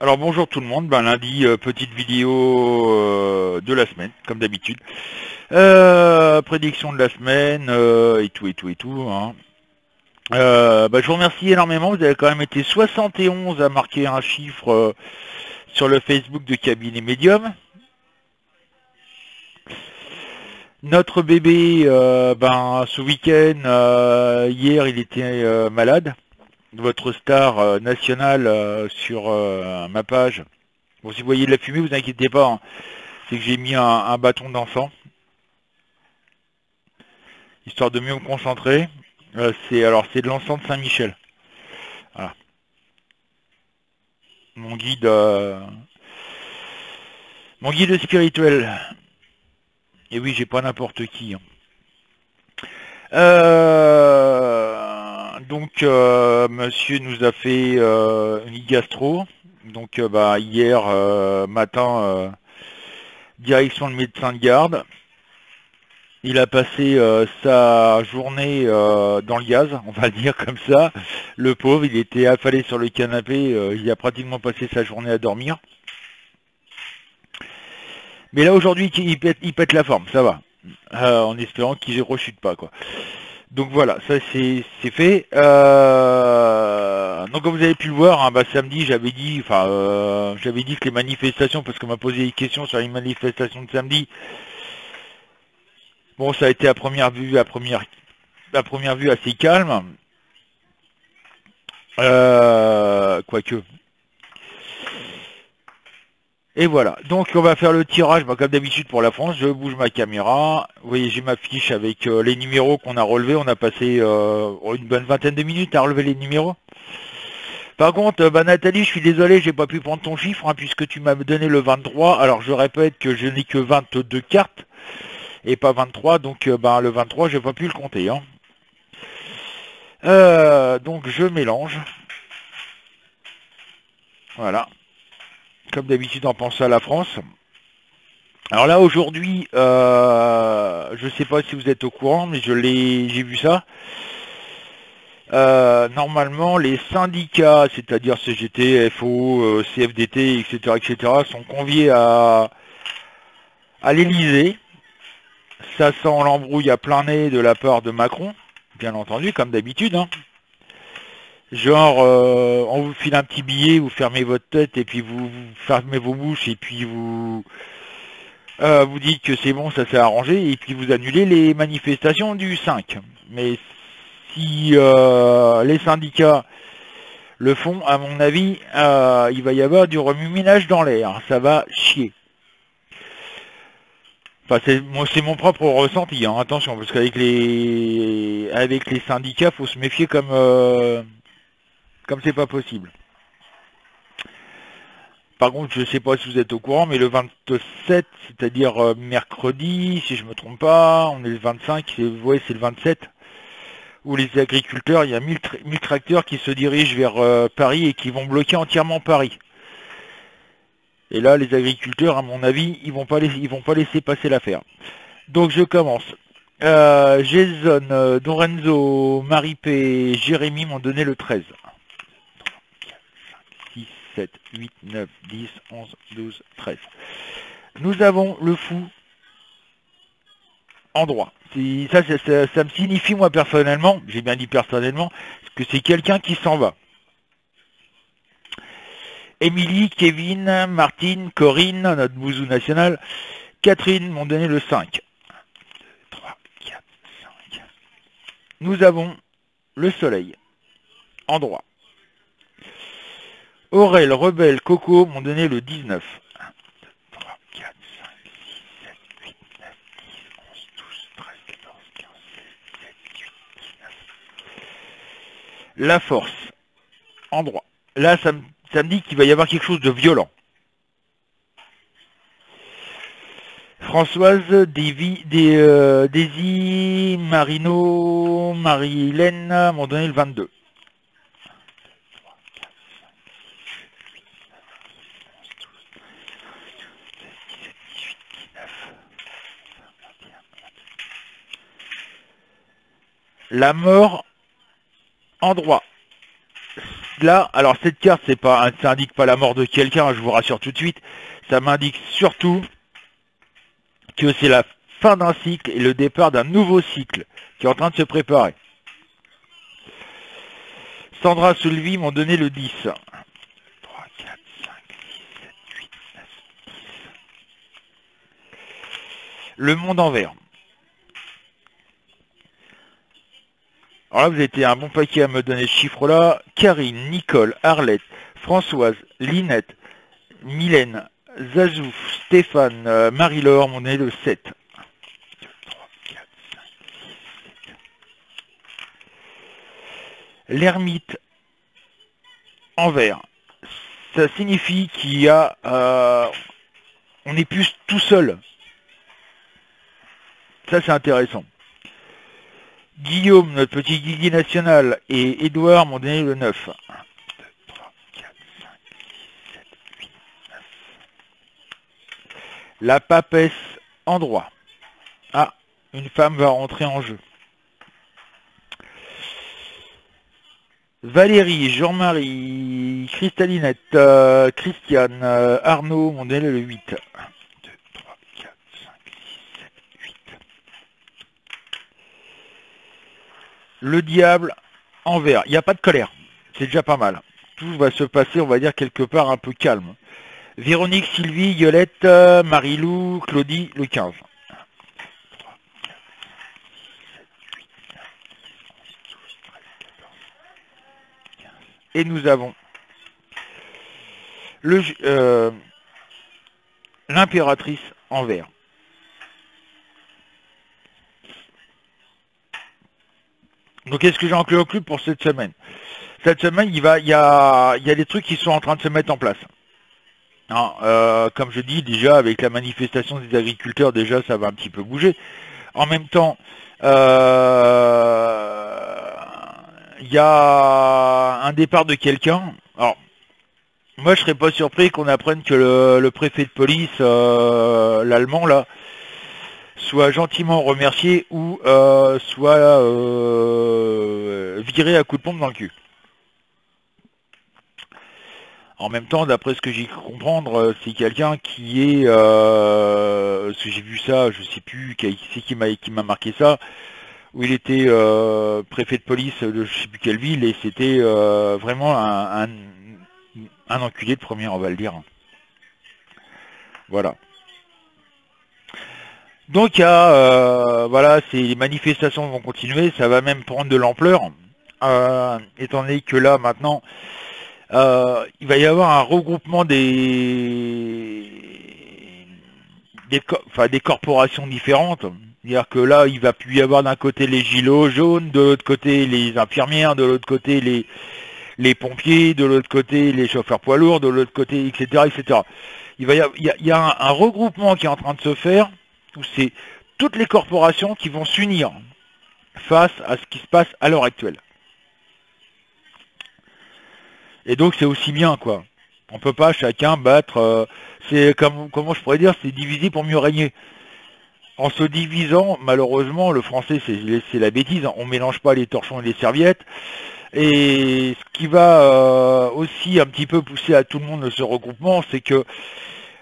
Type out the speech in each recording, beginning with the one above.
Alors bonjour tout le monde, lundi, petite vidéo de la semaine, comme d'habitude. Prédiction de la semaine, et tout, hein. Je vous remercie énormément, vous avez quand même été 71 à marquer un chiffre sur le Facebook de Cabinet Medium. Notre bébé, ce week-end, hier, il était malade. Votre star nationale sur ma page. Bon, si vous voyez de la fumée, vous inquiétez pas, hein. C'est que j'ai mis un bâton d'enfant, histoire de mieux me concentrer. C'est de l'encens de Saint-Michel. Voilà. Mon guide, mon guide spirituel. Et oui, j'ai pas n'importe qui, hein. Monsieur nous a fait une gastro. Donc, hier matin, direction le médecin de garde. Il a passé sa journée dans le gaz, on va le dire comme ça. Le pauvre, il était affalé sur le canapé, il a pratiquement passé sa journée à dormir. Mais là aujourd'hui, il pète la forme, ça va. En espérant qu'il ne rechute pas, quoi. Donc voilà, ça c'est fait. Donc comme vous avez pu le voir, hein, samedi j'avais dit que les manifestations, parce qu'on m'a posé des questions sur les manifestations de samedi. Bon, ça a été à première vue assez calme. Quoique. Et voilà, donc on va faire le tirage, comme d'habitude pour la France. Je bouge ma caméra. Vous voyez, j'ai ma fiche avec les numéros qu'on a relevés. On a passé une bonne vingtaine de minutes à relever les numéros. Par contre, Nathalie, je suis désolé, j'ai pas pu prendre ton chiffre, hein, puisque tu m'as donné le 23. Alors je répète que je n'ai que 22 cartes et pas 23, donc le 23, j'ai pas pu le compter, hein. Donc je mélange. Voilà. Comme d'habitude en pensant à la France. Alors là aujourd'hui, je sais pas si vous êtes au courant, mais j'ai vu ça. Normalement, les syndicats, c'est-à-dire CGT, FO, CFDT, etc., sont conviés à l'Elysée. Ça sent l'embrouille à plein nez de la part de Macron, bien entendu, comme d'habitude, hein. Genre, on vous file un petit billet, vous fermez votre tête et puis vous fermez vos bouches et puis vous dites que c'est bon, ça s'est arrangé et puis vous annulez les manifestations du 5. Mais si les syndicats le font, à mon avis, il va y avoir du remue-ménage dans l'air. Ça va chier. Enfin, c'est mon propre ressenti, hein. Attention, parce qu'avec les syndicats, faut se méfier comme c'est pas possible. Par contre, je ne sais pas si vous êtes au courant, mais le 27, c'est-à-dire mercredi, si je me trompe pas, on est le 25, c'est le 27, où les agriculteurs, il y a 1000 tracteurs qui se dirigent vers Paris et qui vont bloquer entièrement Paris. Et là, les agriculteurs, à mon avis, ils vont pas laisser passer l'affaire. Donc je commence. Jason, Lorenzo, Maripé, Jérémy m'ont donné le 13. 6, 7, 8, 9, 10, 11, 12, 13. Nous avons le fou en droit. Ça me signifie, moi, personnellement, j'ai bien dit personnellement, que c'est quelqu'un qui s'en va. Émilie, Kevin, Martine, Corinne, notre bouzou national, Catherine m'ont donné le 5. 1, 2, 3, 4, 5. Nous avons le soleil en droit. Aurel, Rebelle, Coco m'ont donné le 19. 1, 2, 3, 4, 5, 6, 7, 8, 9, 10, 11, 12, 13, 14, 15, 16, 17, 18, 19. La force en droit. Là, ça me dit qu'il va y avoir quelque chose de violent. Françoise, Daisy, Marino, Marie-Hélène m'ont donné le 22. 1, 2, 3, 4, 5, 6, 7, 8, 9. La mort en droit. là, alors cette carte, ça indique pas la mort de quelqu'un, je vous rassure tout de suite. Ça m'indique surtout que c'est la fin d'un cycle et le départ d'un nouveau cycle qui est en train de se préparer. Sandra Sulvi m'ont donné le 10. 3, 4, 5, 6, 7, 8, 9, 10. Le monde en vert. Alors là, vous étiez un bon paquet à me donner ce chiffre-là. Karine, Nicole, Arlette, Françoise, Linette, Mylène, Zazou, Stéphane, Marie-Laure m'ont donné le 7. 1, 2, 3, 4, 5, 6, 7. L'ermite en vert. Ça signifie qu'il y a... on n'est plus tout seul. Ça, c'est intéressant. Guillaume, notre petit Guigui national, et Édouard m'ont donné le 9. 1, 2, 3, 4, 5, 6, 7, 8, 9. La papesse en droit. Ah, une femme va rentrer en jeu. Valérie, Jean-Marie, Cristalinette, Christiane, Arnaud m'ont donné le 8. 1, 2, 3, 4, 5, 6, 7, 8. Le diable en vert. Il n'y a pas de colère. C'est déjà pas mal. Tout va se passer, on va dire, quelque part un peu calme. Véronique, Sylvie, Violette, Marie-Lou, Claudie, le 15. 1, 2, 3, 4, 5, 6, 7, 8, 9, 10, 11, 12, 13, 14, 15. Et nous avons l'impératrice en vert. Donc, qu'est-ce que j'ai en clé au club pour cette semaine? Cette semaine, il y a des trucs qui sont en train de se mettre en place. Hein, comme je dis, déjà, avec la manifestation des agriculteurs, déjà, ça va un petit peu bouger. En même temps, il y a un départ de quelqu'un. Alors, moi, je serais pas surpris qu'on apprenne que le préfet de police, l'allemand, là, soit gentiment remercié ou soit viré à coups de pompe dans le cul. En même temps, d'après ce que j'ai cru comprendre, c'est quelqu'un qui est... parce que j'ai vu ça, je sais plus qui m'a marqué ça, où il était préfet de police de je sais plus quelle ville, et c'était vraiment un enculé de premier, on va le dire. Voilà. Donc, voilà, les manifestations vont continuer, ça va même prendre de l'ampleur, étant donné que là, maintenant, il va y avoir un regroupement des corporations différentes. C'est-à-dire que là, il va plus y avoir d'un côté les gilets jaunes, de l'autre côté les infirmières, de l'autre côté les pompiers, de l'autre côté les chauffeurs poids lourds, de l'autre côté, etc., etc. Il y a un regroupement qui est en train de se faire, où c'est toutes les corporations qui vont s'unir face à ce qui se passe à l'heure actuelle. Et donc c'est aussi bien, quoi. On peut pas chacun battre... c'est comment je pourrais dire, c'est diviser pour mieux régner. En se divisant, malheureusement, le français c'est la bêtise, on mélange pas les torchons et les serviettes. Et ce qui va aussi un petit peu pousser à tout le monde ce regroupement, c'est que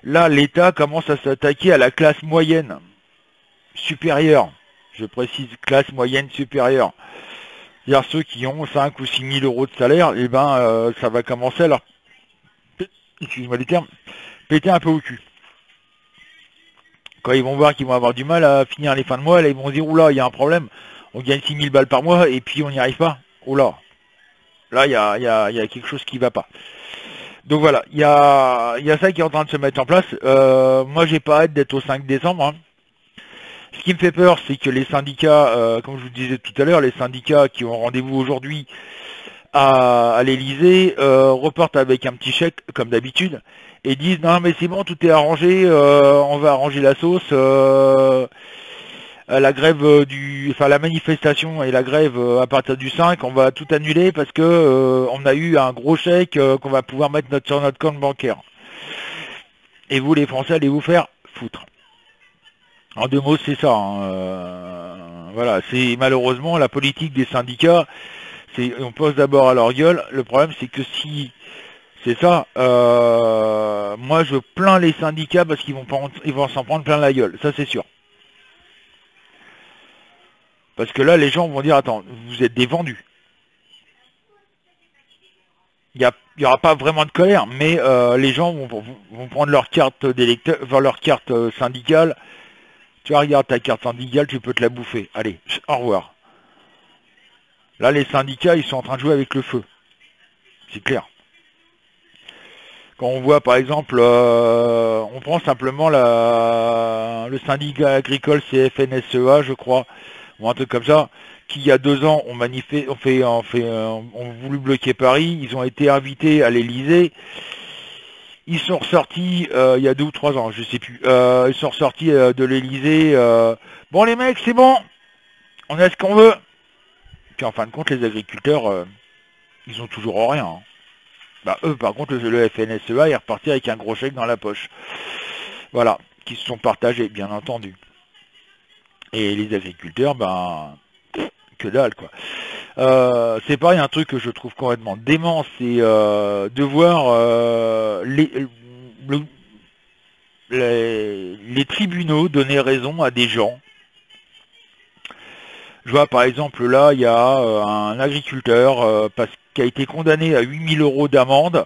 là, l'État commence à s'attaquer à la classe moyenne supérieure. Je précise, classe moyenne supérieure. C'est-à-dire ceux qui ont 5 ou 6 000 euros de salaire, eh ben, ça va commencer à leur, excusez-moi les termes, péter un peu au cul. Quand ils vont voir qu'ils vont avoir du mal à finir les fins de mois, là, ils vont se dire, oula, il y a un problème, on gagne 6 000 balles par mois, et puis on n'y arrive pas. Oula, là, il y a quelque chose qui ne va pas. Donc voilà, il y a ça qui est en train de se mettre en place. Moi, j'ai pas hâte d'être au 5 décembre. Hein. Ce qui me fait peur, c'est que les syndicats, comme je vous disais tout à l'heure, les syndicats qui ont rendez-vous aujourd'hui à l'Elysée repartent avec un petit chèque, comme d'habitude, et disent non mais c'est bon, tout est arrangé, on va arranger la sauce, la grève la manifestation et la grève à partir du 5, on va tout annuler parce que on a eu un gros chèque qu'on va pouvoir mettre sur notre compte bancaire. Et vous les Français allez vous faire foutre. En 2 mots, c'est ça. Hein. Voilà, c'est malheureusement la politique des syndicats, On pose d'abord à leur gueule. Le problème, c'est que si c'est ça, moi je plains les syndicats parce ils vont s'en prendre plein la gueule, ça c'est sûr. Parce que là, les gens vont dire, attends, vous êtes des vendus. Il y aura pas vraiment de colère, mais les gens vont prendre leur carte d'électeur, enfin, leur carte syndicale. Tu vois, regarde ta carte syndicale, tu peux te la bouffer. Allez, au revoir. Là, les syndicats, ils sont en train de jouer avec le feu. C'est clair. Quand on voit, par exemple, on prend simplement le syndicat agricole CFNSEA, je crois, ou un truc comme ça, qui il y a 2 ans ont voulu bloquer Paris, ils ont été invités à l'Elysée, ils sont ressortis il y a 2 ou 3 ans, je sais plus, ils sont ressortis de l'Elysée, bon les mecs c'est bon, on a ce qu'on veut. Puis en fin de compte les agriculteurs, ils ont toujours rien. Hein. Bah eux par contre le FNSEA est reparti avec un gros chèque dans la poche. Voilà, qui se sont partagés bien entendu. Et les agriculteurs, ben que dalle quoi. C'est pareil, un truc que je trouve complètement dément, c'est de voir les tribunaux donner raison à des gens. Je vois par exemple là, il y a un agriculteur qui a été condamné à 8 000 € d'amende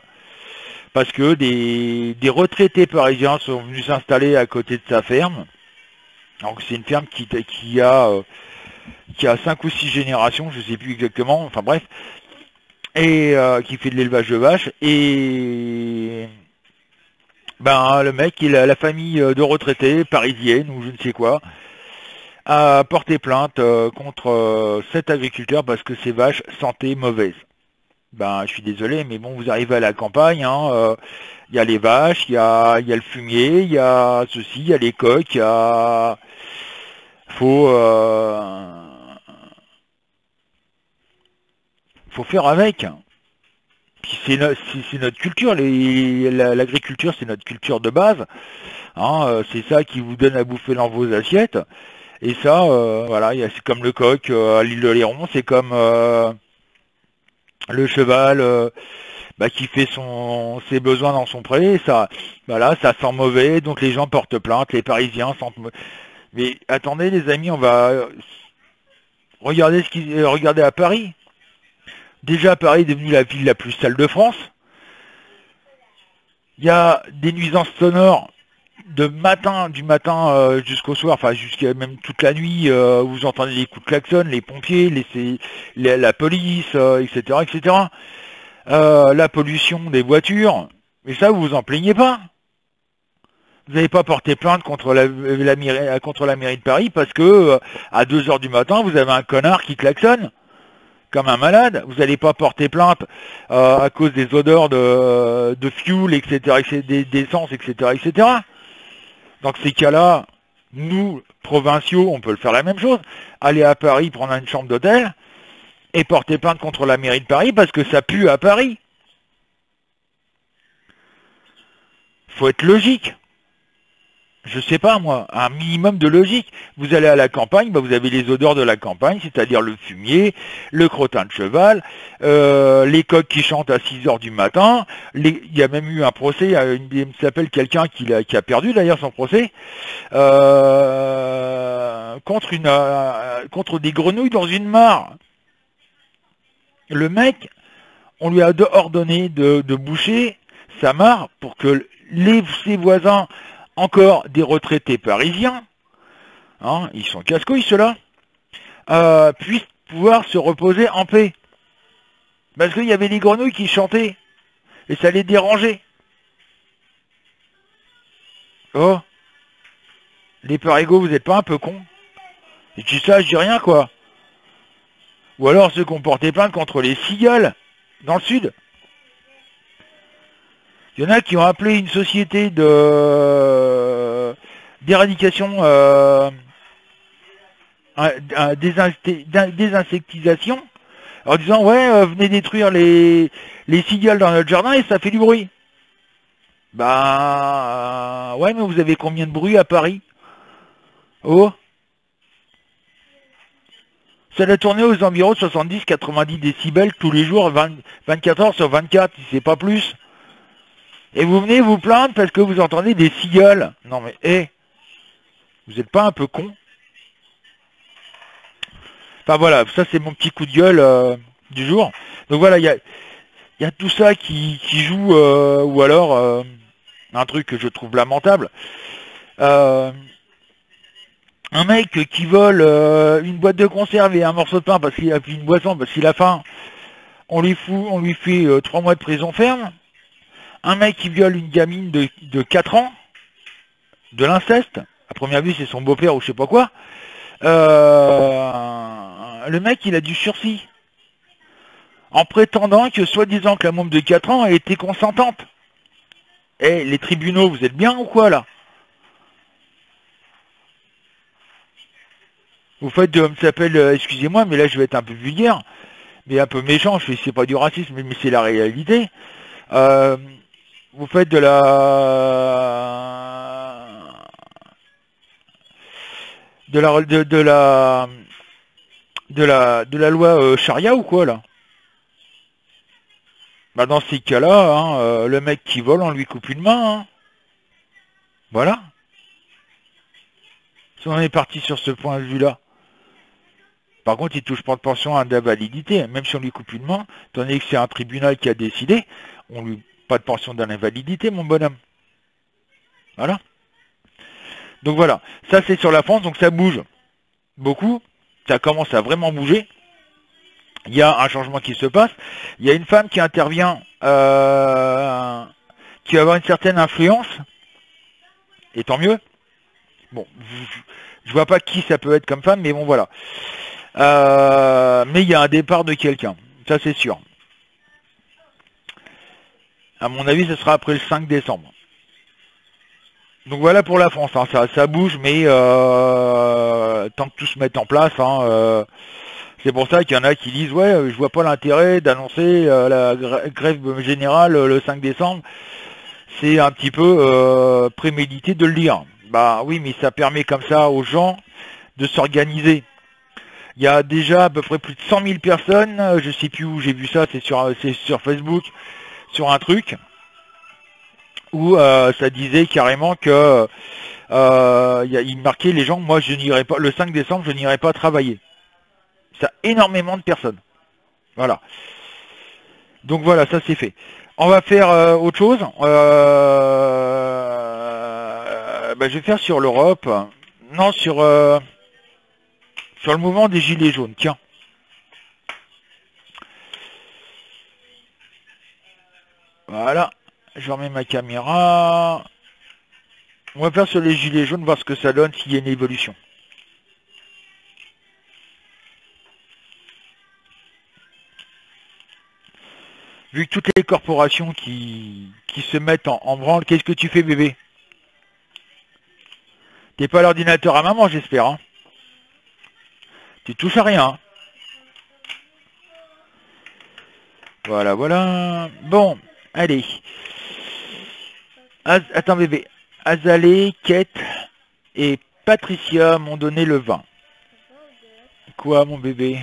parce que des retraités parisiens sont venus s'installer à côté de sa ferme. Donc c'est une ferme qui a 5 ou 6 générations, je ne sais plus exactement, enfin bref, et qui fait de l'élevage de vaches, et ben le mec, la famille de retraités parisienne ou je ne sais quoi, a porté plainte contre cet agriculteur parce que ses vaches sentaient mauvaises. Ben je suis désolé, mais bon, vous arrivez à la campagne, hein, y a les vaches, il y a le fumier, il y a ceci, il y a les coques, il y a... faut faire avec. Puis c'est notre culture, l'agriculture c'est notre culture de base. Hein, c'est ça qui vous donne à bouffer dans vos assiettes. Et ça, voilà, c'est comme le coq à l'île de Léron, c'est comme le cheval qui fait ses besoins dans son pré. Ça, voilà, ça sent mauvais, donc les gens portent plainte, les Parisiens sentent mauvais. Mais attendez les amis, on va regarder regardez à Paris. Déjà, Paris est devenu la ville la plus sale de France. Il y a des nuisances sonores du matin jusqu'au soir, enfin jusqu'à même toute la nuit, vous entendez les coups de klaxon, les pompiers, la police, etc., etc. La pollution des voitures, mais ça, vous vous en plaignez pas. Vous n'avez pas porté plainte contre la mairie de Paris parce que à 2 h du matin, vous avez un connard qui klaxonne comme un malade. Vous n'allez pas porter plainte à cause des odeurs de fuel, etc., d'essence, etc., etc. Dans ces cas-là, nous, provinciaux, on peut le faire la même chose. Aller à Paris, prendre une chambre d'hôtel et porter plainte contre la mairie de Paris parce que ça pue à Paris. Faut être logique. Je sais pas moi, un minimum de logique. Vous allez à la campagne, vous avez les odeurs de la campagne, c'est-à-dire le fumier, le crottin de cheval, les coqs qui chantent à 6 h du matin. Il y a même eu un procès, il s'appelle quelqu'un qui a perdu d'ailleurs son procès, contre des grenouilles dans une mare. Le mec, on lui a ordonné de boucher sa mare pour que ses voisins, encore des retraités parisiens, hein, ils sont casse-couilles ceux-là, puissent pouvoir se reposer en paix. Parce qu'il y avait des grenouilles qui chantaient, et ça les dérangeait. Oh, les parigots, vous n'êtes pas un peu cons? Et tu dis ça, je dis rien quoi. Ou alors ceux qui ont porté plainte contre les cigales, dans le sud. Il y en a qui ont appelé une société d'éradication, désinsectisation, en disant ouais, venez détruire les cigales dans notre jardin et ça fait du bruit. Bah ouais, mais vous avez combien de bruit à Paris? Oh, Ça doit tourner aux environs de 70-90 décibels tous les jours, 24 heures sur 24, si c'est pas plus. Et vous venez vous plaindre parce que vous entendez des cigales. Non mais, vous n'êtes pas un peu con? Enfin voilà, ça c'est mon petit coup de gueule du jour. Donc voilà, il y a tout ça qui joue, ou alors un truc que je trouve lamentable. Un mec qui vole une boîte de conserve et un morceau de pain parce qu'il a pris une boisson, parce qu'il a faim, on lui fait 3 mois de prison ferme. Un mec qui viole une gamine de 4 ans, de l'inceste, à première vue c'est son beau-père ou je sais pas quoi, le mec il a du sursis, en prétendant que soi-disant que la môme de 4 ans a été consentante. Les tribunaux, vous êtes bien ou quoi là? Vous faites de s'appelle, excusez-moi, mais là je vais être un peu vulgaire, mais un peu méchant, c'est pas du racisme, mais c'est la réalité. Vous faites de la loi charia ou quoi là? Bah dans ces cas-là, hein, le mec qui vole, on lui coupe une main. Hein. Voilà. Si on est parti sur ce point de vue-là. Par contre, il touche pas de pension d'invalidité, même si on lui coupe une main, étant donné que c'est un tribunal qui a décidé, on lui pas de pension d'invalidité, mon bonhomme. Voilà. Donc voilà, ça c'est sur la France, donc ça bouge beaucoup, ça commence à vraiment bouger. Il y a un changement qui se passe. Il y a une femme qui intervient, qui va avoir une certaine influence, et tant mieux. Bon, je vois pas qui ça peut être comme femme, mais bon voilà. Mais il y a un départ de quelqu'un, ça c'est sûr. À mon avis, ce sera après le 5 décembre. Donc voilà pour la France, hein. Ça bouge, mais tant que tout se met en place, hein, c'est pour ça qu'il y en a qui disent ouais, je vois pas l'intérêt d'annoncer la grève générale le 5 décembre. C'est un petit peu prémédité de le dire. Bah oui, mais ça permet comme ça aux gens de s'organiser. Il y a déjà à peu près plus de 100 000 personnes, je sais plus où j'ai vu ça, c'est sur Facebook, sur un truc, où ça disait carrément que il marquait les gens, moi je n'irai pas, le 5 décembre je n'irai pas travailler. Ça énormément de personnes. Voilà. Donc voilà, ça c'est fait. On va faire autre chose. Je vais faire sur l'Europe. Non, sur le mouvement des Gilets jaunes. Tiens. Voilà. Je remets ma caméra. On va faire sur les Gilets jaunes, voir ce que ça donne, s'il y a une évolution. Vu que toutes les corporations qui se mettent en branle, qu'est-ce que tu fais, bébé? T'es pas à l'ordinateur à maman, j'espère, hein? Tu touches à rien, hein? Voilà, voilà. Bon, allez. Attends, bébé. Azalée, Kate et Patricia m'ont donné le vin. Quoi, mon bébé?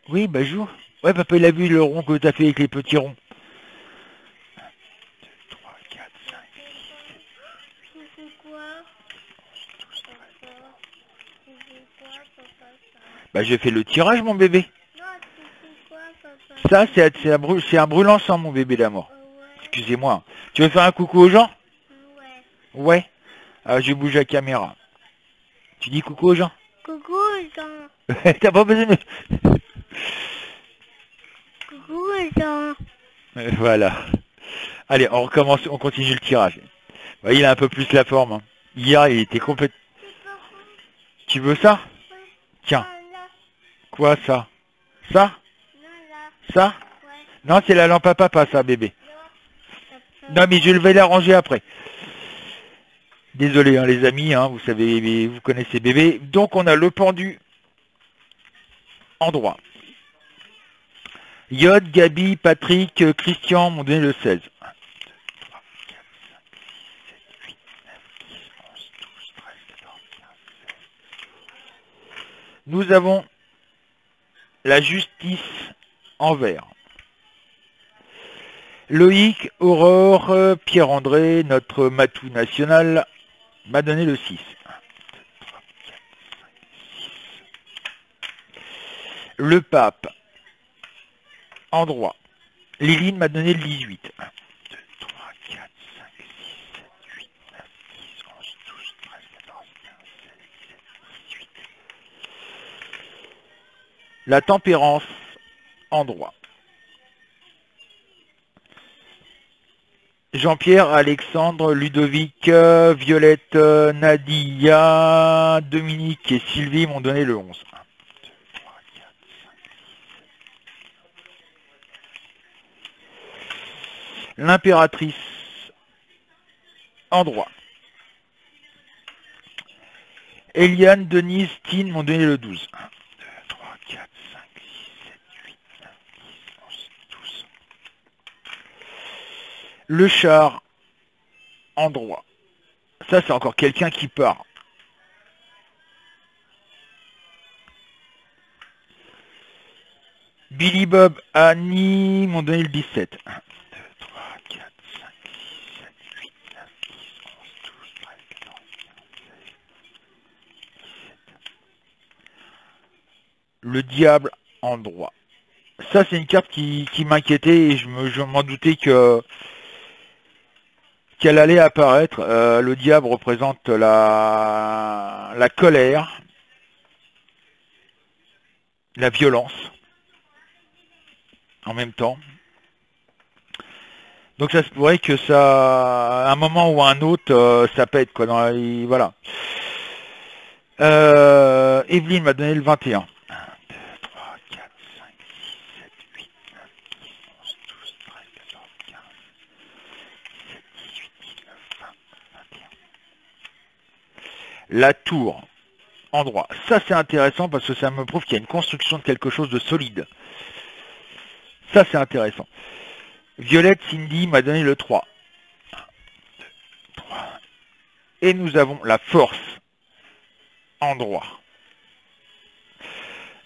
Oui, bah joue. Ouais, papa, il a vu le rond que t'as fait avec les petits ronds. 1, 2, 3, 4, 5, 6, 7, 8, 9, 10, 11, 12, 13, 14, 15. Bah j'ai fait le tirage, mon bébé. Ça, c'est un brûlant-sang, mon bébé d'amour. Excusez-moi. Tu veux faire un coucou aux gens? Ouais. Je bouge la caméra. Tu dis coucou aux gens? Coucou aux gens. T'as pas besoin de... Coucou aux gens. Voilà. Allez, on recommence, on continue le tirage. Bah, il a un peu plus la forme. Hein. Hier, il était complètement... Tu veux ça? Tiens. Quoi, ça? Ça? Ça? Non, c'est la lampe à papa, ça, bébé. Non, mais je vais l'arranger après. Désolé, hein, les amis, hein, vous savez, vous connaissez bébé. Donc, on a le pendu en droit. Yod, Gabi, Patrick, Christian m'ont donné le 16. 1, 2, 3, 4, 5, 6, 7, 8, 9, 10, 11, 12, 13, 14, 15, 16. Nous avons la justice en vert. Loïc, Aurore, Pierre-André, notre matou national, m'a donné le 6. 1, 2, 3, 4, 5, 6. Le pape, en droit. Liline m'a donné le 18. 1, 2, 3, 4, 5, 6, 7, 8, 9, 10, 11, 12, 13, 14, 15, 16, 17, 18. La tempérance, en droit. Jean-Pierre, Alexandre, Ludovic, Violette, Nadia, Dominique et Sylvie m'ont donné le 11. 1, 2, 3, 4, 5, 6. L'impératrice, en droit. Eliane, Denise, Tine m'ont donné le 12. 1, 2, 3, 4, 5, 6, 7, 8, 9, 10, 11, 12. Le char, en droit. Ça, c'est encore quelqu'un qui part. Billy Bob, Annie m'ont donné le 17. 1, 2, 3, 4, 5, 6, 7, 8, 9, 10, 11, 12, 13, 14, 15, 16, 17. Le diable, en droit. Ça, c'est une carte qui m'inquiétait et je m'en doutais qu'elle allait apparaître. Le diable représente la colère, la violence, en même temps. Donc ça se pourrait que ça, à un moment ou à un autre, ça pète, quoi. Voilà. Evelyne m'a donné le 21. 1, 2, 3, 4, 5, 6, 7, 8, 9, 10, 11, 12, 13, 14, 15, 17, 18, 19, 20, 21. La tour, en droit. Ça, c'est intéressant parce que ça me prouve qu'il y a une construction de quelque chose de solide. Ça, c'est intéressant. Violette, Cindy m'a donné le 3. 1, 2, 3. Et nous avons la force, en droit.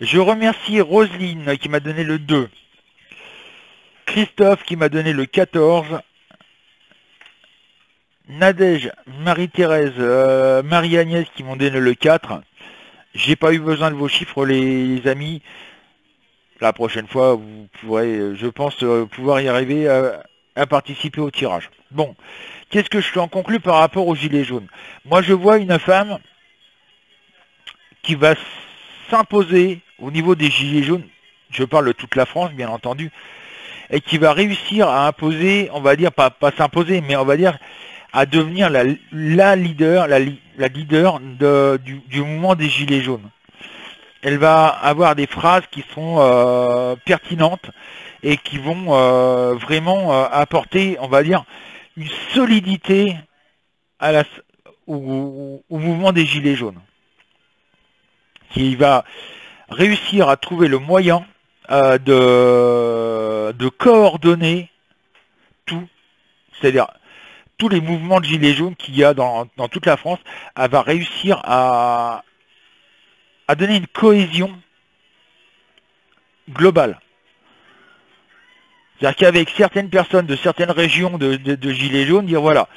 Je remercie Roselyne qui m'a donné le 2. Christophe qui m'a donné le 14. Nadège, Marie-Thérèse, Marie-Agnès qui m'ont donné le 4. J'ai pas eu besoin de vos chiffres, les amis. La prochaine fois, vous pourrez, je pense, pouvoir y arriver à participer au tirage. Bon, qu'est-ce que je en conclus par rapport aux gilets jaunes? Moi, je vois une femme qui va s'imposer au niveau des gilets jaunes, je parle de toute la France, bien entendu, et qui va réussir à imposer, on va dire, pas s'imposer, mais on va dire, à devenir la leader, la leader du mouvement des gilets jaunes. Elle va avoir des phrases qui sont pertinentes et qui vont vraiment apporter, on va dire, une solidité au mouvement des gilets jaunes. Qui va réussir à trouver le moyen de coordonner tout, c'est-à-dire tous les mouvements de gilets jaunes qu'il y a dans toute la France. Elle va réussir à donner une cohésion globale. C'est-à-dire qu'avec certaines personnes de certaines régions de gilets jaunes, dire voilà,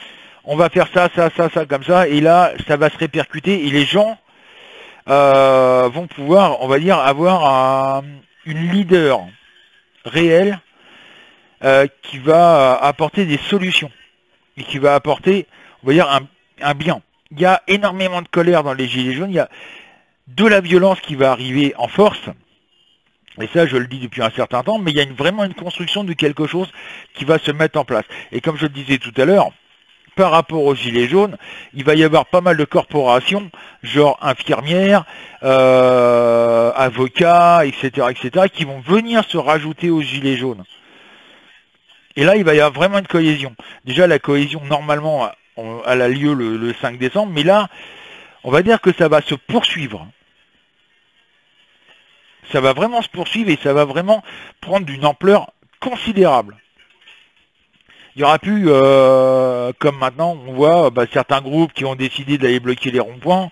on va faire ça, comme ça, et là, ça va se répercuter, et les gens vont pouvoir, on va dire, avoir une leader réelle qui va apporter des solutions, et qui va apporter, on va dire, un bien. Il y a énormément de colère dans les gilets jaunes, il y a de la violence qui va arriver en force, et ça je le dis depuis un certain temps, mais il y a vraiment une construction de quelque chose qui va se mettre en place. Et comme je le disais tout à l'heure, par rapport aux gilets jaunes, il va y avoir pas mal de corporations, genre infirmières, avocats, etc., qui vont venir se rajouter aux gilets jaunes. Et là, il va y avoir vraiment une cohésion. Déjà, la cohésion, normalement, elle a lieu le 5 décembre, mais là, on va dire que ça va se poursuivre. Ça va vraiment se poursuivre et ça va vraiment prendre d'une ampleur considérable. Il n'y aura plus, comme maintenant, on voit certains groupes qui ont décidé d'aller bloquer les ronds-points,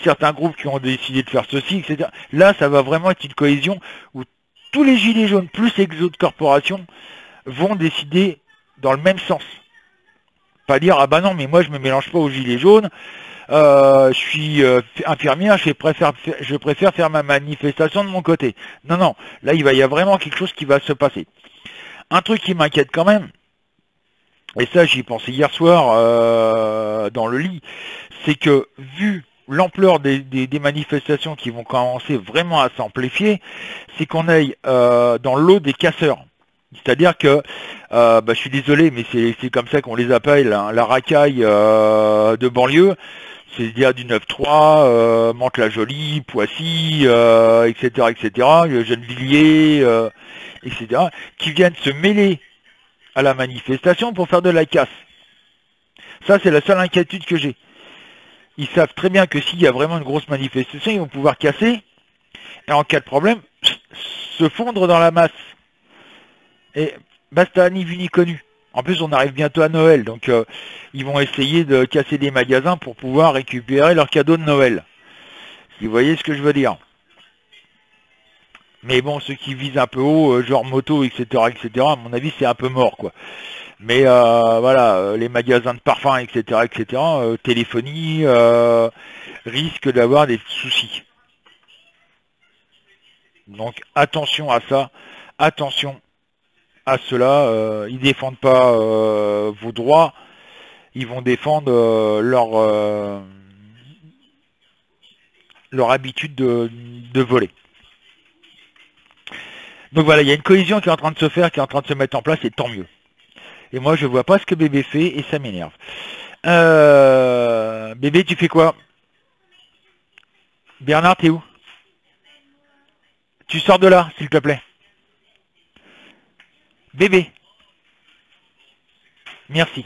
certains groupes qui ont décidé de faire ceci, etc. Là, ça va vraiment être une cohésion où tous les gilets jaunes plus les autres corporations vont décider dans le même sens. Pas dire, ah bah non, mais moi je me mélange pas aux gilets jaunes, je suis infirmière, je préfère faire ma manifestation de mon côté. Non, non, là il y a vraiment quelque chose qui va se passer. Un truc qui m'inquiète quand même, et ça j'y pensais hier soir dans le lit, c'est que vu l'ampleur des manifestations qui vont commencer vraiment à s'amplifier, c'est qu'on aille dans l'eau des casseurs. C'est-à-dire que, je suis désolé, mais c'est comme ça qu'on les appelle, hein, la racaille de banlieue, c'est-à-dire du 9-3, Mantes-la-Jolie, Poissy, etc., Gennevilliers, etc., qui viennent se mêler à la manifestation pour faire de la casse. Ça, c'est la seule inquiétude que j'ai. Ils savent très bien que s'il y a vraiment une grosse manifestation, ils vont pouvoir casser, et en cas de problème, se fondre dans la masse. Et basta, ni vu ni connu. En plus, on arrive bientôt à Noël, donc ils vont essayer de casser des magasins pour pouvoir récupérer leurs cadeaux de Noël. Si vous voyez ce que je veux dire. Mais bon, ceux qui visent un peu haut, genre moto, etc., à mon avis, c'est un peu mort, quoi. Mais voilà, les magasins de parfums, etc., téléphonie, risquent d'avoir des soucis. Donc attention à ça, attention à cela, ils défendent pas vos droits, ils vont défendre leur habitude de voler. Donc voilà, il y a une cohésion qui est en train de se faire, qui est en train de se mettre en place, et tant mieux. Et moi, je vois pas ce que bébé fait, et ça m'énerve. Bébé, tu fais quoi? Bernard, t'es où? Tu sors de là, s'il te plaît. Bébé. Merci.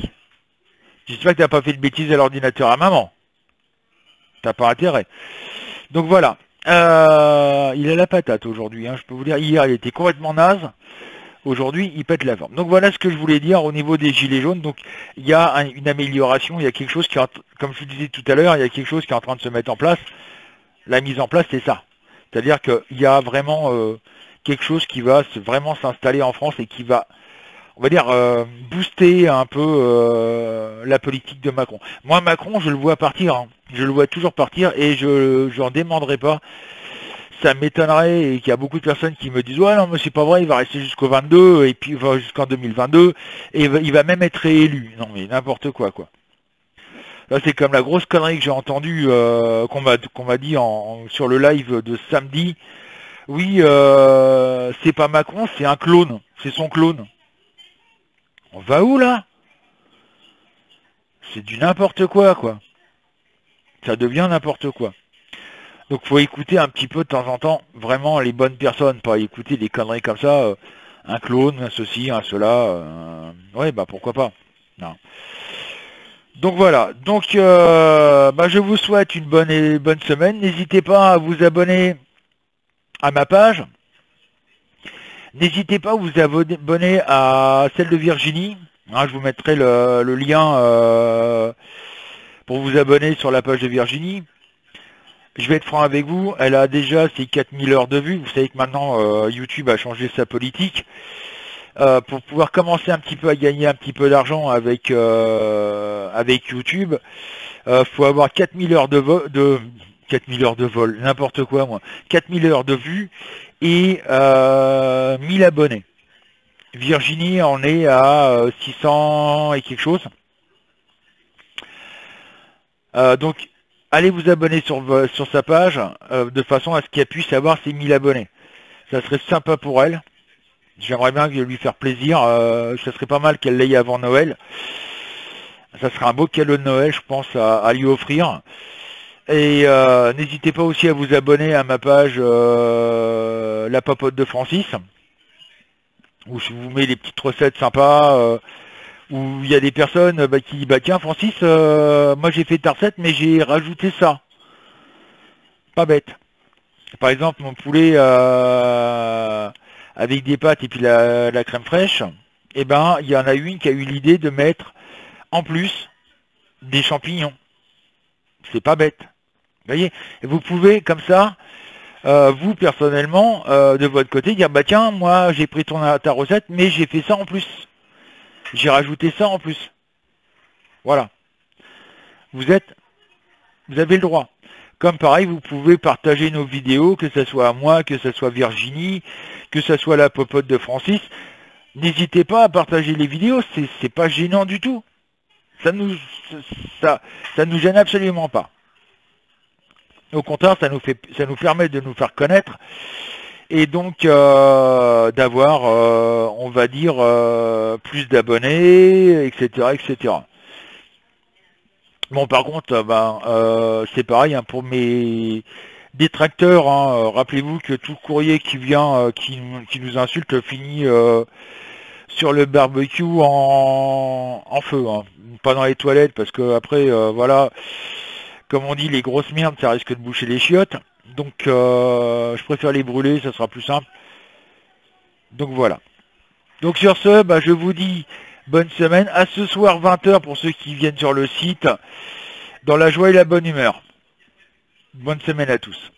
J'espère que t'as pas fait de bêtises à l'ordinateur à maman. T'as pas intérêt. Donc voilà. Il a la patate aujourd'hui, hein, je peux vous dire. Hier, il était complètement naze. Aujourd'hui, il pète la forme. Donc voilà ce que je voulais dire au niveau des gilets jaunes. Donc il y a une amélioration, il y a quelque chose qui, comme je vous disais tout à l'heure, il y a quelque chose qui est en train de se mettre en place. La mise en place, c'est ça. C'est-à-dire qu'il y a vraiment quelque chose qui va vraiment s'installer en France et qui va, on va dire, booster un peu la politique de Macron. Moi, Macron, je le vois partir. Hein. Je le vois toujours partir et je n'en demanderai pas. Ça m'étonnerait et qu'il y a beaucoup de personnes qui me disent « Ouais, non, mais c'est pas vrai, il va rester jusqu'au 22 et puis il va jusqu'en 2022 et il va même être réélu. » Non, mais n'importe quoi, quoi. Là, c'est comme la grosse connerie que j'ai entendue, qu'on m'a dit sur le live de samedi. Oui, c'est pas Macron, c'est un clone. C'est son clone. On va où, là? C'est du n'importe quoi, quoi. Ça devient n'importe quoi. Donc faut écouter un petit peu de temps en temps vraiment les bonnes personnes, pas écouter des conneries comme ça, un clone, un ceci, un cela, ouais bah pourquoi pas. Non. Donc voilà, donc je vous souhaite une bonne semaine, n'hésitez pas à vous abonner à ma page, n'hésitez pas à vous abonner à celle de Virginie, hein, je vous mettrai le lien pour vous abonner sur la page de Virginie. Je vais être franc avec vous, elle a déjà ses 4000 heures de vues. Vous savez que maintenant YouTube a changé sa politique. Pour pouvoir commencer un petit peu à gagner un petit peu d'argent avec YouTube, faut avoir 4000 heures de 4000 heures de vol, n'importe quoi moi. 4000 heures de vues et 1000 abonnés. Virginie en est à 600 et quelque chose. Donc allez vous abonner sur sa page de façon à ce qu'elle puisse avoir ses 1000 abonnés. Ça serait sympa pour elle. J'aimerais bien lui faire plaisir. Ça serait pas mal qu'elle l'ait avant Noël. Ça serait un beau cadeau de Noël, je pense, à lui offrir. Et n'hésitez pas aussi à vous abonner à ma page La Popote de Francis, où je vous mets des petites recettes sympas. Où il y a des personnes qui disent « Bah tiens Francis, moi j'ai fait ta recette mais j'ai rajouté ça. » Pas bête. Par exemple mon poulet avec des pâtes et puis la crème fraîche, eh ben il y en a une qui a eu l'idée de mettre en plus des champignons. C'est pas bête. Vous voyez, et vous pouvez comme ça vous personnellement, de votre côté, dire bah tiens, moi j'ai pris ta recette, mais j'ai fait ça en plus. J'ai rajouté ça en plus. Voilà. Vous avez le droit. Comme pareil, vous pouvez partager nos vidéos, que ce soit à moi, que ce soit Virginie, que ce soit la popote de Francis. N'hésitez pas à partager les vidéos, c'est pas gênant du tout. Ça nous gêne absolument pas. Au contraire, ça nous permet de nous faire connaître et donc d'avoir, on va dire, plus d'abonnés, etc., etc. Bon, par contre, c'est pareil hein, pour mes détracteurs. Hein, rappelez-vous que tout courrier qui vient, qui nous insulte, finit sur le barbecue en feu. Hein. Pas dans les toilettes, parce que après, voilà, comme on dit, les grosses merdes, ça risque de boucher les chiottes. Donc, je préfère les brûler, ça sera plus simple. Donc voilà. Donc sur ce, je vous dis bonne semaine. À ce soir 20h pour ceux qui viennent sur le site. Dans la joie et la bonne humeur. Bonne semaine à tous.